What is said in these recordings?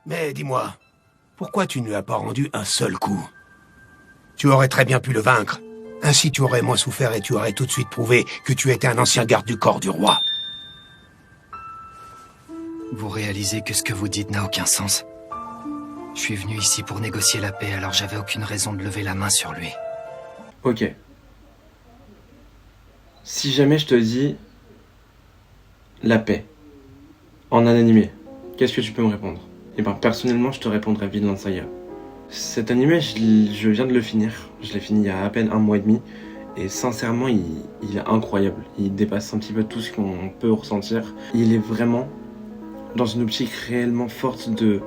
Mais dis-moi, pourquoi tu ne lui as pas rendu un seul coup? Tu aurais très bien pu le vaincre. Ainsi tu aurais moins souffert et tu aurais tout de suite prouvé que tu étais un ancien garde du corps du roi. Vous réalisez que ce que vous dites n'a aucun sens? Je suis venu ici pour négocier la paix, alors j'avais aucune raison de lever la main sur lui. Ok. Si jamais je te dis la paix en un animé, qu'est-ce que tu peux me répondre? Eh ben personnellement, je te répondrais Vinland Saga. Cet animé, je viens de le finir. Je l'ai fini il y a à peine 1 mois et demi. Et sincèrement, il est incroyable. Il dépasse un petit peu tout ce qu'on peut ressentir. Il est vraiment dans une optique réellement forte de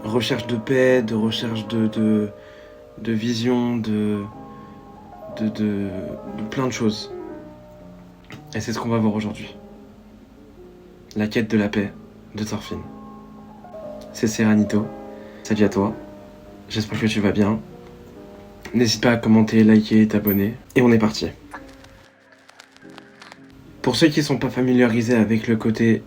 recherche de paix, de recherche de vision, de plein de choses. Et c'est ce qu'on va voir aujourd'hui. La quête de la paix de Thorfinn. C'est Serranito. Salut à toi. J'espère que tu vas bien. N'hésite pas à commenter, liker et t'abonner. Et on est parti. Pour ceux qui ne sont pas familiarisés avec le côté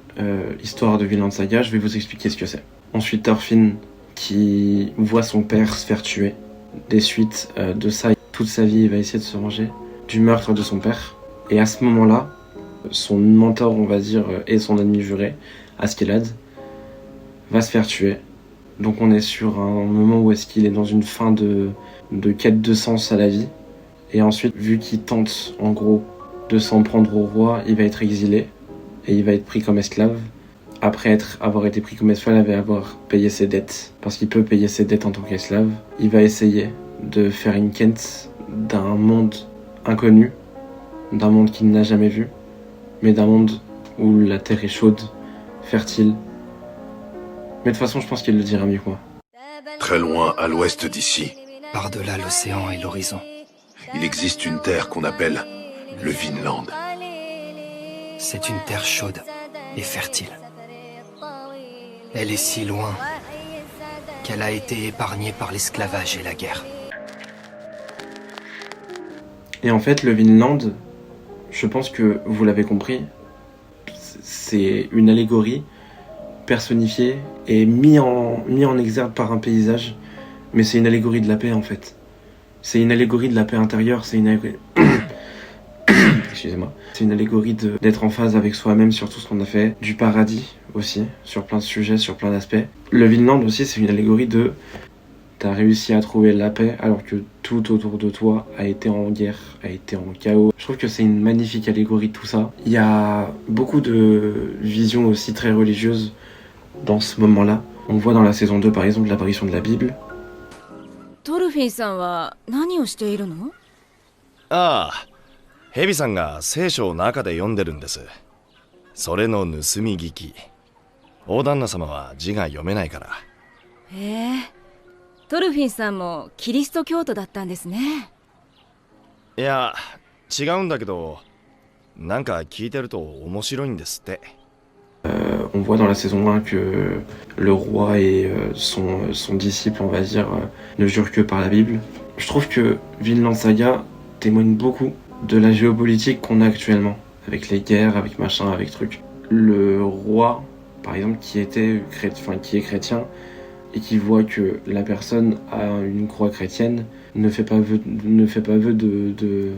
histoire de Vinland Saga, je vais vous expliquer ce que c'est. Ensuite, Thorfinn qui voit son père se faire tuer. Des suites de ça, toute sa vie, il va essayer de se venger du meurtre de son père. Et à ce moment-là, son mentor, on va dire, et son ennemi juré, Askeladd, va se faire tuer. Donc on est sur un moment où est-ce qu'il est dans une fin de quête de sens à la vie. Et ensuite, vu qu'il tente, en gros, de s'en prendre au roi, il va être exilé. Et il va être pris comme esclave. Après avoir été pris comme esclave et avoir payé ses dettes, parce qu'il peut payer ses dettes en tant qu'esclave, il va essayer de faire une quête d'un monde inconnu, d'un monde qu'il n'a jamais vu, mais d'un monde où la terre est chaude, fertile. Mais de toute façon, je pense qu'il le dira mieux que moi. Très loin à l'ouest d'ici, Par-delà l'océan et l'horizon. il existe une terre qu'on appelle le Vinland. C'est une terre chaude et fertile. Elle est si loin qu'elle a été épargnée par l'esclavage et la guerre. Et en fait, le Vinland, je pense que vous l'avez compris, c'est une allégorie personnifiée et mis en exergue par un paysage, mais c'est une allégorie de la paix en fait. C'est une allégorie de la paix intérieure, c'est une allégorie... Excusez-moi. C'est une allégorie d'être en phase avec soi-même sur tout ce qu'on a fait, du paradis aussi, sur plein de sujets, sur plein d'aspects. Le Vinland aussi, c'est une allégorie de... T'as réussi à trouver la paix alors que tout autour de toi a été en guerre, a été en chaos. Je trouve que c'est une magnifique allégorie de tout ça. Il y a beaucoup de visions aussi très religieuses dans ce moment-là. On voit dans la saison 2 par exemple l'apparition de la Bible. Thorfinn-sanは何をしているの？ああ、ヘビさんが聖書を中で読んでるんです。それの盗み聞き。大旦那様は字が読めないから。へえ、トルフィンさんもキリスト教徒だったんですね。いや、違うんだけど、なんか聞いてると面白いんですって。On voit dans la saison 1 que le roi et son disciple, on va dire, ne jurent que par la Bible. Je trouve que Vinland Saga témoigne beaucoup de la géopolitique qu'on a actuellement, avec les guerres, avec machin, avec trucs. Le roi, par exemple, qui est chrétien, et qui voit que la personne a une croix chrétienne, ne fait pas vœu de...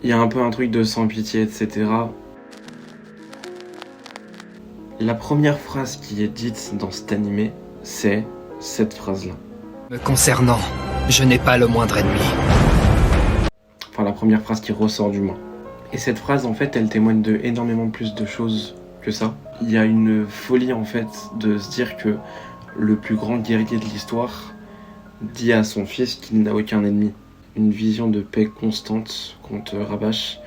Il y a un peu un truc de sans pitié, etc. La première phrase qui est dite dans cet animé, c'est cette phrase-là. Me concernant, je n'ai pas le moindre ennemi. Enfin, la première phrase qui ressort du moins. Et cette phrase, en fait, elle témoigne de énormément plus de choses que ça. Il y a une folie, en fait, de se dire que le plus grand guerrier de l'histoire dit à son fils qu'il n'a aucun ennemi. Une vision de paix constante qu'on te rabâche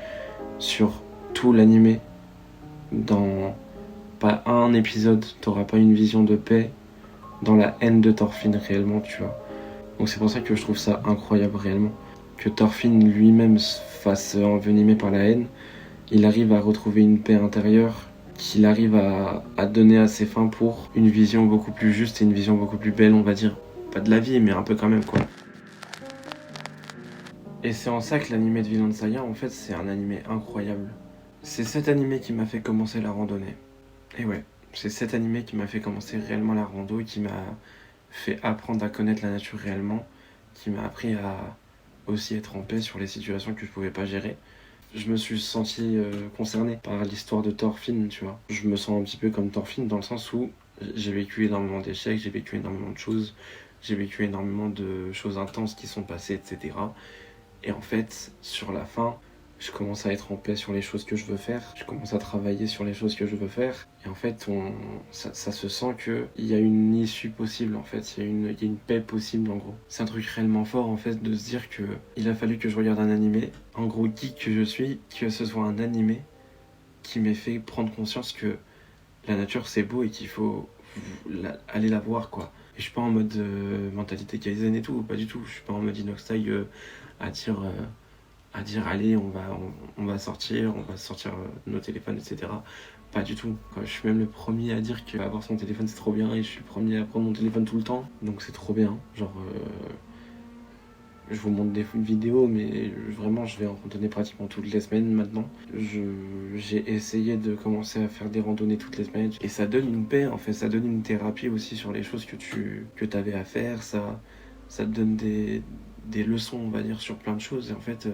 sur tout l'animé. Dans pas un épisode, t'auras pas une vision de paix dans la haine de Thorfinn réellement, tu vois. Donc c'est pour ça que je trouve ça incroyable réellement. Que Thorfinn lui-même se fasse envenimer par la haine, il arrive à retrouver une paix intérieure, qu'il arrive à donner à ses fins pour une vision beaucoup plus juste et une vision beaucoup plus belle, on va dire. Pas de la vie, mais un peu quand même, quoi. Et c'est en ça que l'animé de Vinland Saga, en fait, c'est un animé incroyable. C'est cet animé qui m'a fait commencer la randonnée. Et ouais, C'est cet animé qui m'a fait commencer réellement la rando, qui m'a fait apprendre à connaître la nature réellement, qui m'a appris à aussi être en paix sur les situations que je pouvais pas gérer. Je me suis senti concerné par l'histoire de Thorfinn, tu vois. Je me sens un petit peu comme Thorfinn dans le sens où j'ai vécu énormément d'échecs, j'ai vécu énormément de choses, j'ai vécu énormément de choses intenses qui sont passées, etc. Et en fait, sur la fin, je commence à être en paix sur les choses que je veux faire, je commence à travailler sur les choses que je veux faire, et en fait, ça se sent qu'il y a une issue possible, en fait, il y a une paix possible, en gros. C'est un truc réellement fort, en fait, de se dire que il a fallu que je regarde un animé, en gros, geek que je suis, que ce soit un animé qui m'ait fait prendre conscience que la nature, c'est beau et qu'il faut aller la voir, quoi. Et je suis pas en mode mentalité Kaizen et tout, pas du tout. Je suis pas en mode Inoxtag à dire allez, on va sortir nos téléphones, etc. Pas du tout. Quoi. Je suis même le premier à dire qu'avoir son téléphone c'est trop bien et je suis le premier à prendre mon téléphone tout le temps. Donc c'est trop bien. Genre, je vous montre des vidéos, mais vraiment je vais en randonnée pratiquement toutes les semaines maintenant. J'ai essayé de commencer à faire des randonnées toutes les semaines et ça donne une paix en fait, ça donne une thérapie aussi sur les choses que t'avais à faire, ça te donne des leçons on va dire sur plein de choses et en fait, de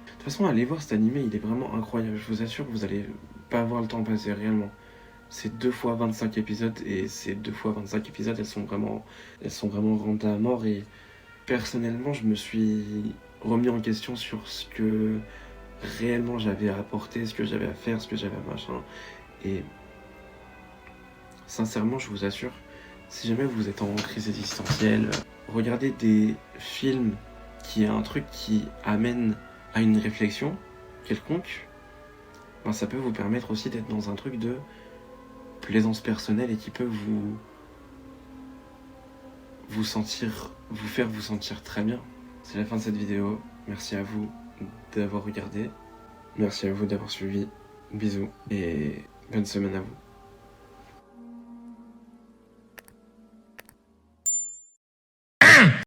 toute façon allez voir cet animé, il est vraiment incroyable, je vous assure que vous allez pas voir le temps passer réellement. C'est 2 fois 25 épisodes et ces 2 fois 25 épisodes elles sont vraiment rendues à mort et personnellement, je me suis remis en question sur ce que réellement j'avais à apporter, ce que j'avais à faire, ce que j'avais à machin. Et sincèrement, je vous assure, si jamais vous êtes en crise existentielle, regardez des films qui a un truc qui amène à une réflexion quelconque, ben ça peut vous permettre aussi d'être dans un truc de plaisance personnelle et qui peut faire vous sentir très bien. C'est la fin de cette vidéo. Merci à vous d'avoir regardé. Merci à vous d'avoir suivi. Bisous et bonne semaine à vous.